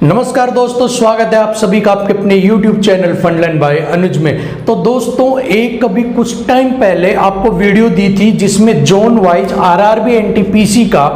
नमस्कार दोस्तों, स्वागत है आप सभी का आपके अपने YouTube चैनल फंडलैंड बाय अनुज में। तो दोस्तों, एक कभी कुछ टाइम पहले आपको वीडियो दी थी जिसमें जोन वाइज आरआरबी एनटीपीसी का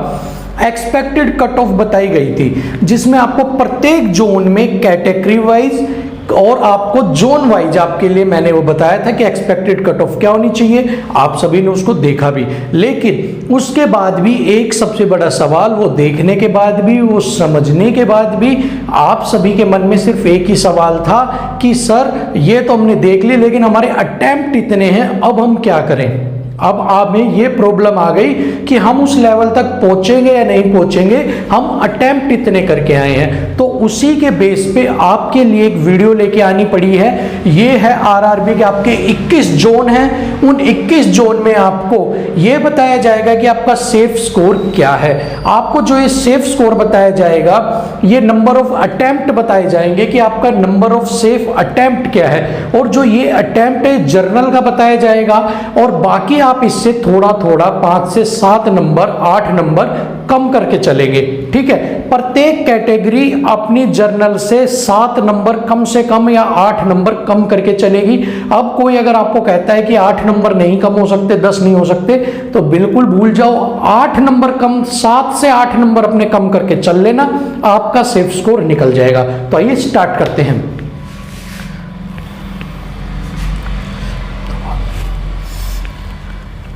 एक्सपेक्टेड कट ऑफ बताई गई थी, जिसमें आपको प्रत्येक जोन में कैटेगरी वाइज और आपको जोन वाइज आपके लिए मैंने वो बताया था कि एक्सपेक्टेड कट ऑफ क्या होनी चाहिए। आप सभी ने उसको देखा भी, लेकिन उसके बाद भी एक सबसे बड़ा सवाल, वो देखने के बाद भी, वो समझने के बाद भी आप सभी के मन में सिर्फ एक ही सवाल था कि सर ये तो हमने देख ली, लेकिन हमारे अटेम्प्ट इतने हैं, अब हम क्या करें। अब आप में ये प्रॉब्लम आ गई कि हम उस लेवल तक पहुंचेंगे या नहीं पहुंचेंगे, हम अटेम्प्ट इतने करके आए हैं। तो उसी के बेस पे आपके लिए एक वीडियो लेके आनी पड़ी है। ये है आरआरबी के आपके 21 जोन हैं, उन 21 जोन में आपको ये बताया जाएगा कि आपका सेफ स्कोर क्या है। आपको जो ये सेफ स्कोर बताया जाएगा, ये नंबर ऑफ अटेम्प्ट बताए जाएंगे कि आपका नंबर ऑफ सेफ अटेम्प्ट क्या है, और जो ये अटेम्प्ट है जर्नल का बताया जाएगा, और बाकी आप इससे थोड़ा थोड़ा 5 से 7 नंबर 8 नंबर कम करके चलेंगे। ठीक है, प्रत्येक कैटेगरी अपनी जर्नल से 7 नंबर कम से कम या 8 नंबर कम करके चलेगी। अब कोई अगर आपको कहता है कि 8 नंबर नहीं कम हो सकते, 10 नहीं हो सकते, तो बिल्कुल भूल जाओ। 8 नंबर कम, 7 से 8 नंबर अपने कम करके चल लेना, आपका सेफ स्कोर निकल जाएगा। तो आइए स्टार्ट करते हैं।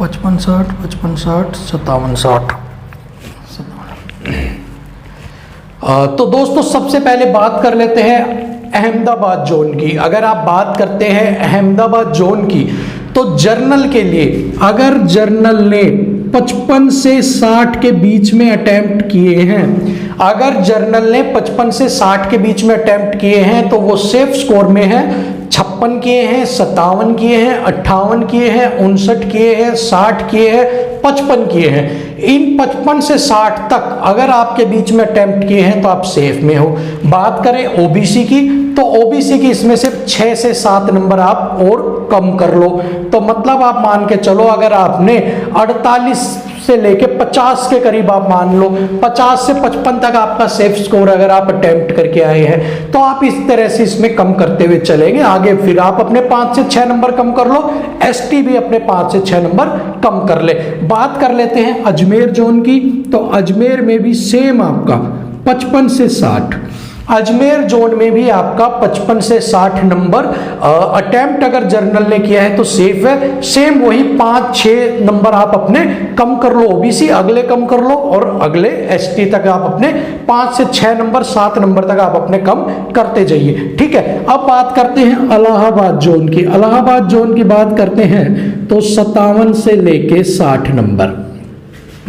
पचपन साठ 57 60। तो दोस्तों, सबसे पहले बात कर लेते हैं अहमदाबाद जोन की। अगर आप बात करते हैं अहमदाबाद जोन की, तो जर्नल के लिए अगर जर्नल ने 55 से 60 के बीच में अटेम्प्ट किए हैं, अगर जर्नल ने 55 से 60 के बीच में अटेम्प्ट किए हैं, तो वो सेफ स्कोर में है। 56 किए हैं, 57 किए हैं, 58 किए हैं, 59 किए हैं, 60 किए हैं, 55 किए हैं। इन 55 से 60 तक अगर आपके बीच में अटेम्प्ट किए हैं तो आप सेफ में हो। बात करें ओबीसी की, तो ओबीसी की इसमें सिर्फ 6 से 7 नंबर आप और कम कर लो। तो मतलब आप मान के चलो, अगर आपने 48 से लेके 50 के करीब आप मान लो, 50 से 55 तक आपका सेफ स्कोर अगर आप अटेम्प्ट करके आए हैं, तो आप इस तरह से इसमें कम करते हुए चलेंगे। आगे फिर आप अपने 5 से 6 नंबर कम कर लो, एसटी भी अपने 5 से 6 नंबर कम कर ले। बात कर लेते हैं अजमेर जोन की, तो अजमेर में भी सेम आपका 55 से 60। अजमेर जोन में भी आपका 55 से 60 नंबर अटेम्प्ट अगर जर्नल ने किया है तो सेफ है। सेम वही 5-6 नंबर आप अपने कम कर लो, ओबीसी अगले कम कर लो, और अगले एसटी तक आप अपने 5 से 6 नंबर 7 नंबर तक आप अपने कम करते जाइए। ठीक है, अब बात करते हैं इलाहाबाद जोन की। इलाहाबाद जोन की बात करते हैं तो 57 से लेके 60 नंबर,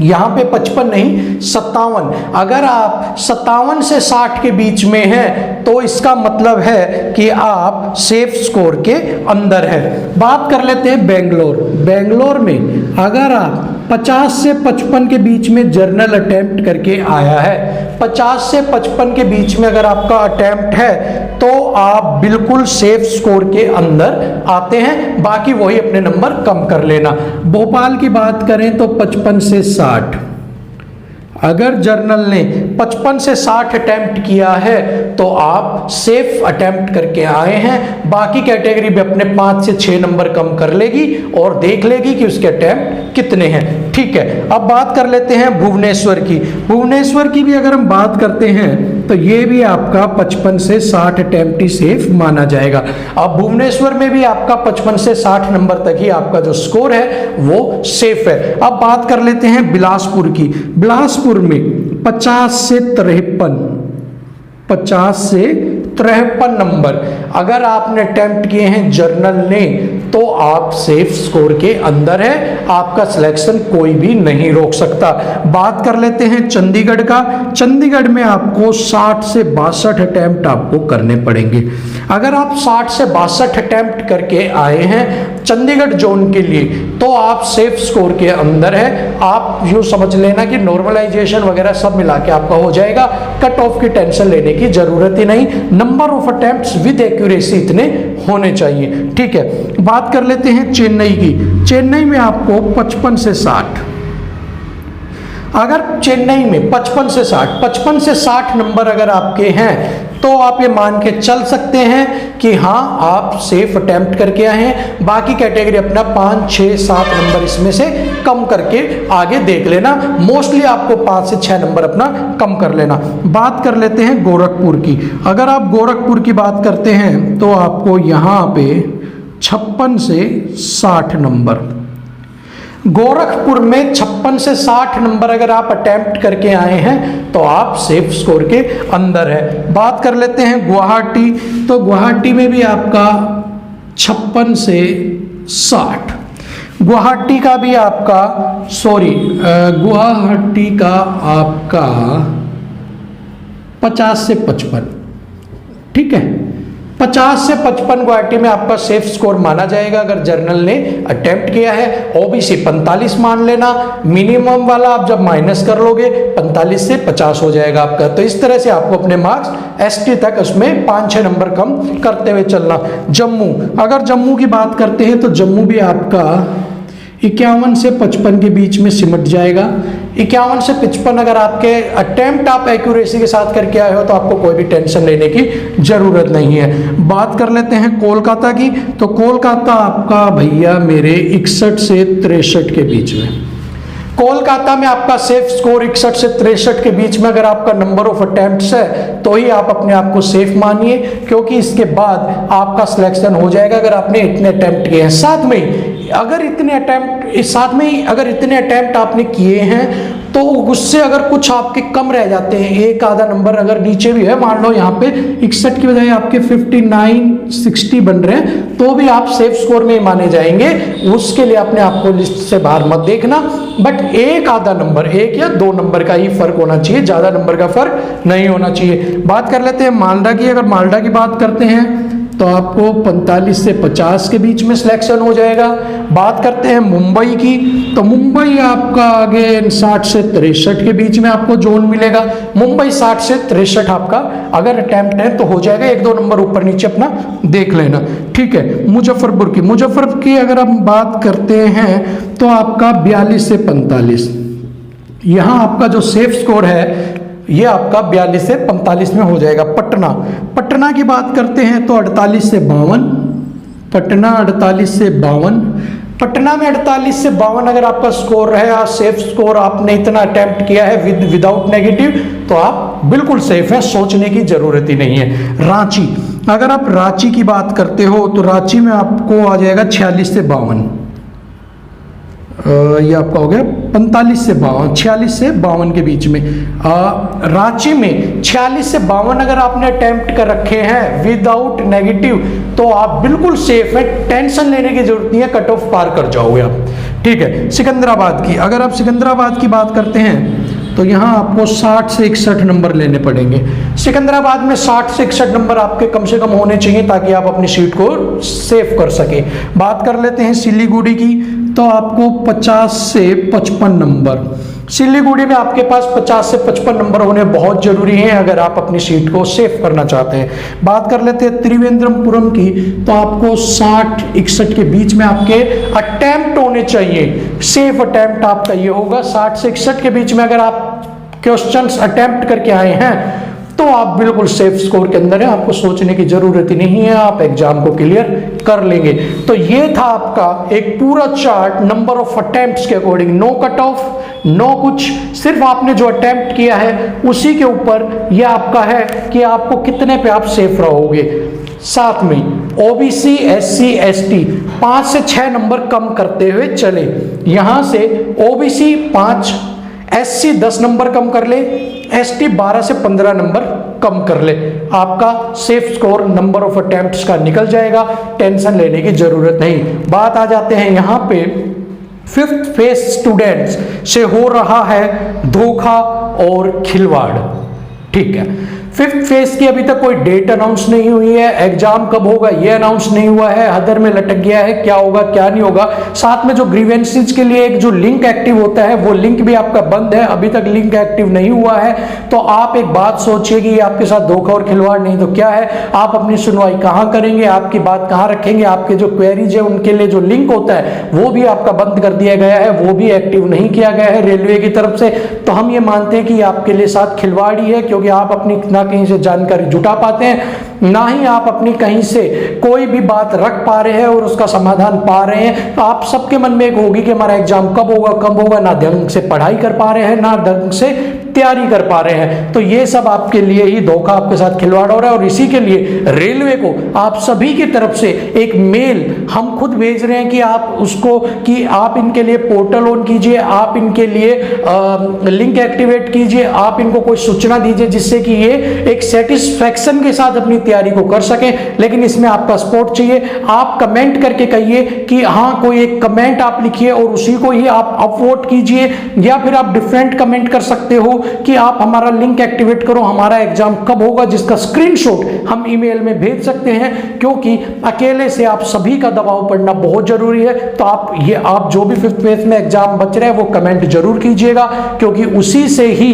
यहां पे 55 नहीं 57। अगर आप 57 से 60 के बीच में हैं तो इसका मतलब है कि आप सेफ स्कोर के अंदर है। बात कर लेते हैं बेंगलोर। बेंगलोर में अगर आप 50 से 55 के बीच में जर्नल अटेम्प्ट करके आया है, 50 से 55 के बीच में अगर आपका अटेम्प्ट है, तो आप बिल्कुल सेफ स्कोर के अंदर आते हैं। बाकी वही अपने नंबर कम कर लेना। भोपाल की बात करें तो 55 से 60, अगर जर्नल ने 55 से 60 अटेम्प्ट किया है तो आप सेफ अटेम्प्ट करके आए हैं। बाकी कैटेगरी भी अपने 5 से 6 नंबर कम कर लेगी और देख लेगी कि उसके अटेम्प्ट कितने हैं। ठीक है, अब बात कर लेते हैं भुवनेश्वर की। भुवनेश्वर की भी अगर हम बात करते हैं तो ये भी आपका 55 से 60 अटेम्प्ट ही सेफ माना जाएगा। अब भुवनेश्वर में भी आपका 55 से 60 नंबर तक ही आपका जो स्कोर है वो सेफ है। अब बात कर लेते हैं बिलासपुर की। बिलासपुर में 50 से 53 नंबर अगर आपने अटेम्प्ट किए हैं जर्नल ने, तो आप सेफ स्कोर के अंदर है, आपका सिलेक्शन कोई भी नहीं रोक सकता। बात कर लेते हैं चंडीगढ़ का। चंडीगढ़ में आपको 60 से 62 अटेम्प्ट आपको करने पड़ेंगे। अगर आप 60 से 62 अटेम्प्ट करके आए हैं चंडीगढ़ जोन के लिए, तो आप सेफ स्कोर के अंदर है। आप यूँ समझ लेना कि नॉर्मलाइजेशन वगैरह सब मिला के आपका हो जाएगा, कट ऑफ की टेंशन लेने की जरूरत ही नहीं। Number of attempts with accuracy इतने होने चाहिए। ठीक है, बात कर लेते हैं चेन्नई की। चेन्नई में आपको 55 से 60, अगर चेन्नई में 55 से 60 नंबर अगर आपके हैं तो आप ये मान के चल सकते हैं कि हाँ आप सेफ अटेम्प्ट करके आए हैं। बाकी कैटेगरी अपना 5, 6, 7 नंबर इसमें से कम करके आगे देख लेना। मोस्टली आपको 5 से 6 नंबर अपना कम कर लेना। बात कर लेते हैं गोरखपुर की। अगर आप गोरखपुर की बात करते हैं तो आपको यहाँ पे 56 से 60 नंबर, गोरखपुर में 56 से 60 नंबर अगर आप अटेम्प्ट करके आए हैं तो आप सेफ स्कोर के अंदर है। बात कर लेते हैं गुवाहाटी, तो गुवाहाटी में भी आपका 56 से 60, गुवाहाटी का भी आपका गुवाहाटी का आपका 50 से 55, ठीक है, 50 से 55 गुवाहाटी में आपका सेफ स्कोर माना जाएगा अगर जर्नल ने अटेम्प्ट किया है। ओबीसी 45 मान लेना, मिनिमम वाला आप जब माइनस कर लोगे 45 से 50 हो जाएगा आपका। तो इस तरह से आपको अपने मार्क्स एसटी तक उसमें 5-6 नंबर कम करते हुए चलना। जम्मू, अगर जम्मू की बात करते हैं तो जम्मू भी आपका 51 से 55 के बीच में सिमट जाएगा। 51 से 55 अगर आपके अटेम्प्ट आप एक्यूरेसी के साथ करके आए हो तो आपको कोई भी टेंशन लेने की जरूरत नहीं है। बात कर लेते हैं कोलकाता की, तो कोलकाता आपका भैया मेरे 61 से 63 के बीच में, कोलकाता में आपका सेफ स्कोर 61 से 63 के बीच में अगर आपका नंबर ऑफ अटेम्प्ट्स है तो ही आप अपने आप को सेफ मानिए, क्योंकि इसके बाद आपका सिलेक्शन हो जाएगा अगर आपने इतने अटेम्प्ट किए हैं। साथ में अगर इतने अटेम्प्ट आपने किए हैं तो उससे अगर कुछ आपके कम रह जाते हैं, एक आधा नंबर अगर नीचे भी है, मान लो यहाँ पे 61 की बजाय आपके 59, 60 बन रहे हैं तो भी आप सेफ स्कोर में ही माने जाएंगे। उसके लिए अपने आप को लिस्ट से बाहर मत देखना, बट एक आधा नंबर, 1 या 2 नंबर का ही फर्क होना चाहिए, ज्यादा नंबर का फर्क नहीं होना चाहिए। बात कर लेते हैं मालदा की। अगर मालदा की बात करते हैं तो आपको 45 से 50 के बीच में सिलेक्शन हो जाएगा। बात करते हैं मुंबई की, तो मुंबई आपका आगे 60 से 63 के बीच में आपको जोन मिलेगा। मुंबई 60 से 63 आपका अगर अटेम्प्ट है तो हो जाएगा, 1-2 नंबर ऊपर नीचे अपना देख लेना, ठीक है। मुजफ्फरपुर की अगर हम बात करते हैं तो आपका 42 से 45, यहाँ आपका जो सेफ स्कोर है ये आपका 42 से 45 में हो जाएगा। पटना की बात करते हैं तो 48 से 52, पटना 48 से 52, पटना में 48 से 52 अगर आपका स्कोर है, सेफ स्कोर आपने इतना अटेम्प्ट किया है विदाउट नेगेटिव तो आप बिल्कुल सेफ हैं, सोचने की जरूरत ही नहीं है। रांची, अगर आप रांची की बात करते हो तो रांची में आपको आ जाएगा 46 से 52, ये आपका हो गया 45 से 52, 46 से 52 के बीच में। रांची में 46 से 52 अगर आपने अटेम्प्ट कर रखे हैं विदाउट नेगेटिव तो आप बिल्कुल सेफ हैं, टेंशन लेने की जरूरत नहीं है, कट ऑफ पार कर जाओगे आप, ठीक है। सिकंदराबाद की, अगर आप सिकंदराबाद की बात करते हैं तो यहाँ आपको 60 से 61 नंबर लेने पड़ेंगे। सिकंदराबाद में 60 से 61 नंबर आपके कम से कम होने चाहिए ताकि आप अपनी सीट को सेव कर सके। बात कर लेते हैं सिलीगुड़ी की, तो आपको 50 से 55 नंबर, सिलीगुड़ी में आपके पास 50 से 55 नंबर होने बहुत जरूरी हैं अगर आप अपनी सीट को सेव करना चाहते हैं। बात कर लेते हैं त्रिवेंद्रपुरम की, तो आपको 60-61 के बीच में आपके अटेम्प्ट होने चाहिए, सेफ अटेम्प्ट आपका ये होगा। 60 से 61 के बीच में अगर आप क्वेश्चंस अटेम्प्ट करके आए हैं तो आप बिल्कुल सेफ स्कोर के अंदर है, आपको सोचने की जरूरत ही नहीं है, आप एग्जाम को क्लियर कर लेंगे। तो ये था आपका एक पूरा चार्ट नंबर ऑफ अटेम्प्ट्स के according, no cut off, no कुछ, सिर्फ आपने जो अटेम्प्ट किया है उसी के ऊपर ये आपका है कि आपको कितने पे आप सेफ रहोगे। साथ में ओबीसी, एससी, एसटी 5 से 6 नंबर कम करते हुए चले। यहां से ओबीसी 5, एससी 10 नंबर कम कर ले, एसटी 12 से 15 नंबर कम कर ले, आपका safe score number of attempts का निकल जाएगा, टेंशन लेने की जरूरत नहीं। बात आ जाते हैं यहाँ पे 5th फेज स्टूडेंट्स से हो रहा है धोखा और खिलवाड़, ठीक है। फिफ्थ फेज की अभी तक कोई डेट अनाउंस नहीं हुई है, एग्जाम कब होगा ये अनाउंस नहीं हुआ है, हदर में लटक गया है, क्या होगा क्या नहीं होगा। साथ में जो ग्रीवेंसेस के लिए एक जो लिंक एक्टिव होता है वो लिंक भी आपका बंद है, अभी तक लिंक एक्टिव नहीं हुआ है। तो आप एक बात सोचिए कि ये आपके साथ धोखा और खिलवाड़ नहीं तो क्या है, आप अपनी सुनवाई कहां करेंगे, आपकी बात कहां रखेंगे, आपके जो क्वेरीज है उनके लिए जो लिंक होता है वो भी आपका बंद कर दिया गया है, वो भी एक्टिव नहीं किया गया है रेलवे की तरफ से। तो हम ये मानते हैं कि आपके लिए साथ खिलवाड़ ही है, क्योंकि आप अपनी ना कहीं से जानकारी जुटा पाते हैं, ना ही आप अपनी कहीं से कोई भी बात रख पा रहे हैं और उसका समाधान पा रहे हैं। तो आप सबके मन में एक होगी कि हमारा एग्जाम कब होगा कब होगा, ना ढंग से पढ़ाई कर पा रहे हैं ना ढंग से तैयारी कर पा रहे हैं। तो ये सब आपके लिए ही धोखा, आपके साथ खिलवाड़ हो रहा है। और इसी के लिए रेलवे को आप सभी की तरफ से एक मेल हम खुद भेज रहे हैं कि आप उसको कि आप इनके लिए पोर्टल ऑन कीजिए, आप इनके लिए लिंक एक्टिवेट कीजिए, आप इनको कोई सूचना दीजिए जिससे कि ये एक सेटिस्फैक्शन के साथ अपनी तैयारी को कर सके। लेकिन इसमें आपका सपोर्ट चाहिए। आप कमेंट करके कहिए कि हाँ, कोई एक कमेंट आप लिखिए और उसी को ही आप अपवोट कीजिए, या फिर आप डिफरेंट कमेंट कर सकते हो कि आप हमारा लिंक एक्टिवेट करो, हमारा एग्जाम कब होगा, जिसका स्क्रीनशॉट हम ईमेल में भेज सकते हैं। क्योंकि अकेले से आप सभी का दबाव पड़ना बहुत जरूरी है। तो आप जो भी फिफ्थ फेज में एग्जाम बच रहे हैं वो कमेंट जरूर कीजिएगा, क्योंकि उसी से ही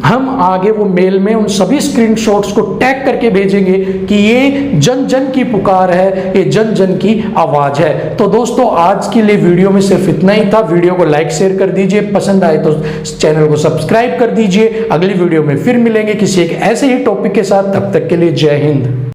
हम आगे वो मेल में उन सभी स्क्रीनशॉट्स को टैग करके भेजेंगे कि ये जन जन की पुकार है, ये जन जन की आवाज है। तो दोस्तों, आज के लिए वीडियो में सिर्फ इतना ही था। वीडियो को लाइक शेयर कर दीजिए, पसंद आए तो चैनल को सब्सक्राइब कर दीजिए। अगली वीडियो में फिर मिलेंगे किसी एक ऐसे ही टॉपिक के साथ। तब तक के लिए जय हिंद।